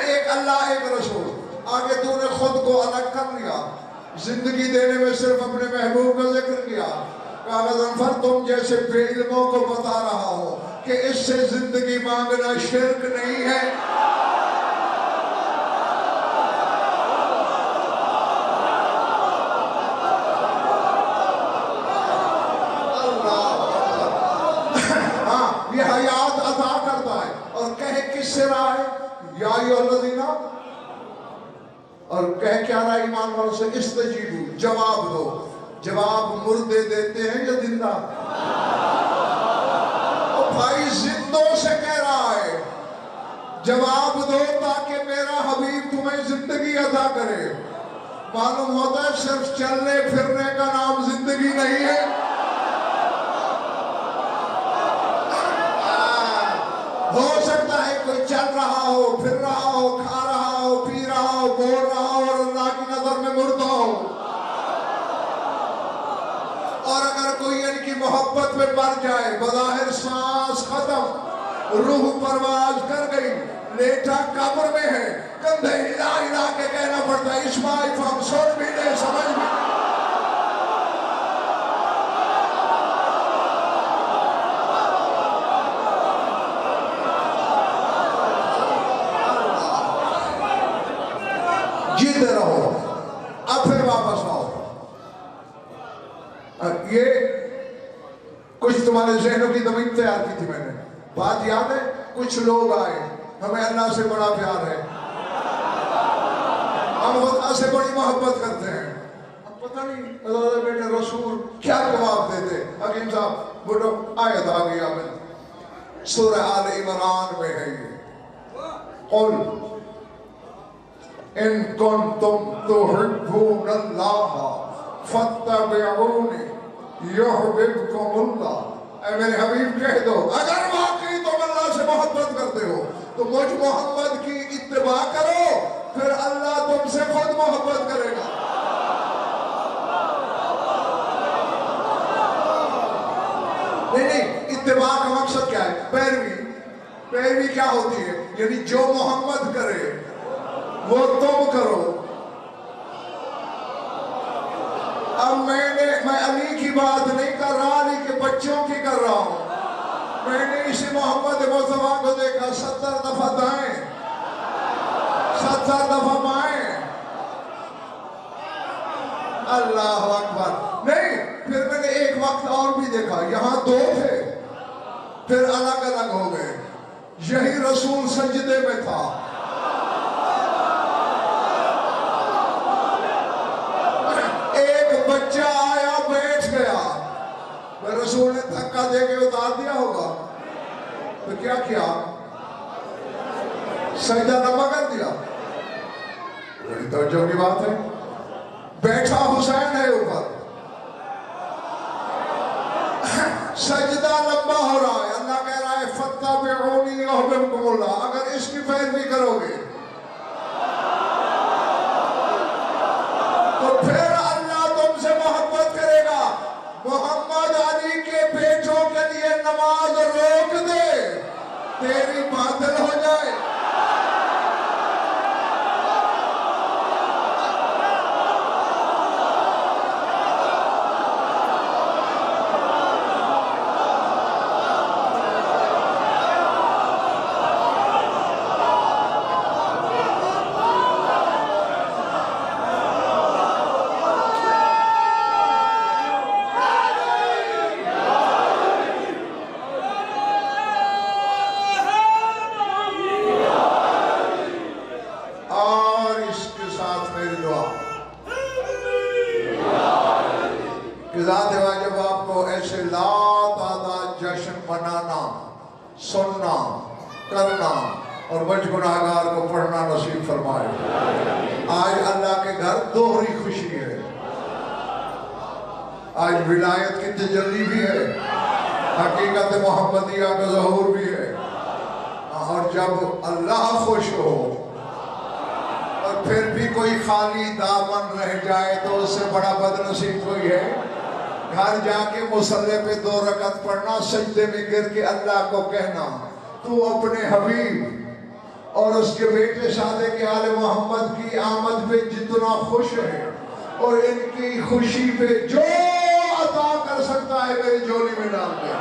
C: ایک اللہ ایک رسول. آگے تو نے خود کو الگ کر لیا، زندگی دینے میں صرف اپنے محبوب کا ذکر کیا. کاغذ تم جیسے بے علموں کو بتا رہا ہو کہ اس سے زندگی مانگنا شرک نہیں ہے. یہ حیات عطا کرتا ہے. اور کہے کس سے رہا ہے؟ یا ایھا الذین، اور کہہ کیا رہا ایمان والوں سے؟ استجیبو، جواب دو. جواب مردے دیتے ہیں یا زندہ؟ بھائی زندوں سے کہہ رہا ہے جواب دو تاکہ میرا حبیب تمہیں زندگی عطا کرے. معلوم ہوتا ہے صرف چلنے پھرنے کا نام زندگی نہیں ہے. ہو سکتا ہے کوئی چل رہا ہو، پھر رہا ہو، کھا رہا ہو، پی رہا ہو، بول رہا ہو اور اللہ کی نظر میں مردہ ہو. محبت میں مر جائے، بظاہر سانس ختم، روح پرواز کر گئی، لیٹا قبر میں ہے، کندھے ہلا ہلا کے کہنا پڑتا ہے اسماعیل ہم سن بھی نہیں سمجھ بھی نہیں۔ جیتے رہو، اب پھر واپس آؤ۔ یہ کچھ تمہارے ذہنوں کی زمین تیار کی تھی میں نے، بات یاد ہے؟ کچھ لوگ آئے، ہمیں اللہ سے بڑا پیار ہے، ہم خدا سے بڑی محبت کرتے ہیں، اب پتہ نہیں اللہ بیٹے رسول کیا جواب دیتے۔ حکیم صاحب بڑھو آیت آ گیا میں سورہ آل عمران میں ہے یہ، قل ان کنتم تحبون اللہ فاتبعونی یحببکم اللہ۔ اے میرے حبیب کہہ دو اگر واقعی تم اللہ سے محبت کرتے ہو تو مجھ محمد کی اتباع کرو، پھر اللہ تم سے خود محبت کرے گا۔ نہیں، اتباع کا مقصد کیا ہے؟ پیروی کیا ہوتی ہے؟ یعنی جو محمد کرے وہ تم کرو۔ اب میں علی کی بات نہیں کر رہا، علی کے بچوں کی کر رہا ہوں۔ میں نے اسی محمد مصطفیٰ کو دیکھا 70 دفعہ دائیں، 70 دفعہ بائیں۔ اللہ اکبر۔ نہیں، پھر میں نے ایک وقت اور بھی دیکھا، یہاں 2 تھے، پھر الگ الگ ہو گئے۔ یہی رسول سجدے میں تھا، بچہ آیا بیٹھ گیا، رسول نے دھکا دے کے اتار دیا ہوگا تو کیا کیا؟ سجدہ لمبا کر دیا۔ بڑی توجہ کی بات ہے۔ بیٹھا حسین ہے اوپر، سجدہ لمبا ہو رہا ہے، اللہ کہہ رہا ہے فاتبعونی یحببکم اللہ۔ اگر اس کی پیروی کرو گے تو پھر محمد علی کے بیٹوں کے لیے نماز روک دے، تیری باطل ہو جائے۔ ذات واجب آپ کو ایسے لا تعداد جشن منانا، سننا، کرنا اور مجھ گناہگار کو پڑھنا نصیب فرمائے۔ آج اللہ کے گھر دوہری خوشی ہے، آج ولایت کی تجلی بھی ہے، حقیقت محمدیہ کا ظہور بھی ہے۔ اور جب اللہ خوش ہو اور پھر بھی کوئی خالی دامن رہ جائے تو اس سے بڑا بدنصیب کوئی ہے؟ گھر جا کے مصلی پہ 2 رکعت پڑھنا، سجدے میں گر کے اللہ کو کہنا تو اپنے حبیب اور اس کے بیٹے صادق آل محمد کی آمد پہ جتنا خوش ہے اور ان کی خوشی پہ جو عطا کر سکتا ہے میری جھولی میں ڈال دے۔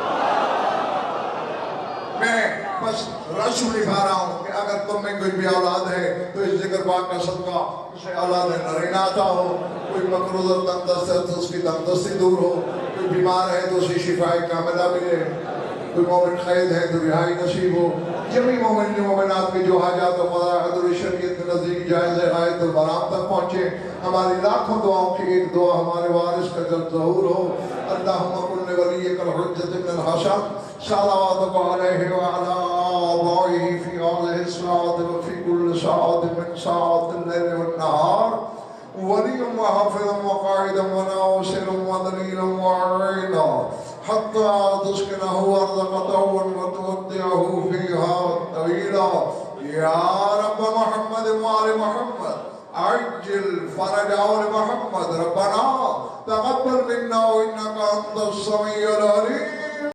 C: میں بس رسم نبھا رہا ہوں کہ اگر تم میں کوئی بھی اولاد ہے تو اس ذکر پاک کا صدقہ اسے اولاد نرینہ عطا ہو، کوئی مقروض اور تندرست ہے تو اس کی تندرستی دور ہو، کوئی بیمار ہے تو اسی شفاء کاملہ ملے، کوئی مومن قید ہے تو رہائی نصیب ہو۔ جمعی مومنین مومنات کی جو حاجات و قضاء حضور شریعت کے نزدیک جائز غایت البرام تک پہنچے۔ ہماری لاکھوں دعاؤں کی ایک دعا ہمارے وارث کا جب ظہور ہو۔ اللہم کن ولیک الحجۃ بن الحسن صلواتک علیہ وعلی آبائہ فی هذه الساعة وفی کل ساعة من ساعات اللیل والنہار، ولی وحافظ وقائد وناصر ودلیل وعینا حتی تسکنہ ارضک طوعا وتودعہ فیہا طویلا۔ یا رب محمد وآل محمد، عجل فرج آل محمد ربنا تقبل منا وإنك أنت السميع العليم